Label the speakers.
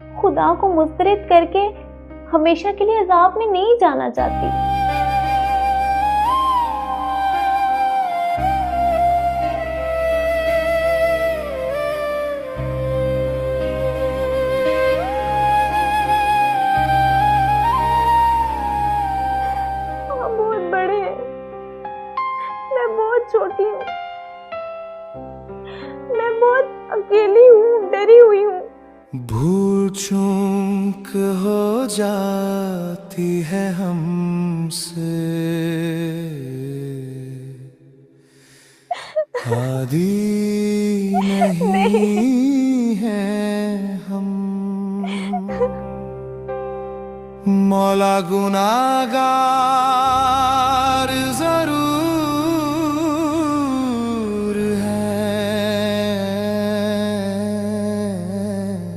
Speaker 1: खुदा को मुस्तरद करके हमेशा के लिए अज़ाब में नहीं जाना चाहती। आप बहुत बड़े हैं, मैं बहुत छोटी हूँ, मैं बहुत अकेली हूँ, डरी हुई हूँ।
Speaker 2: भूल चूक हो जाती है हमसे, आदी
Speaker 1: नहीं,
Speaker 2: नहीं है हम। मौला गुनाहगार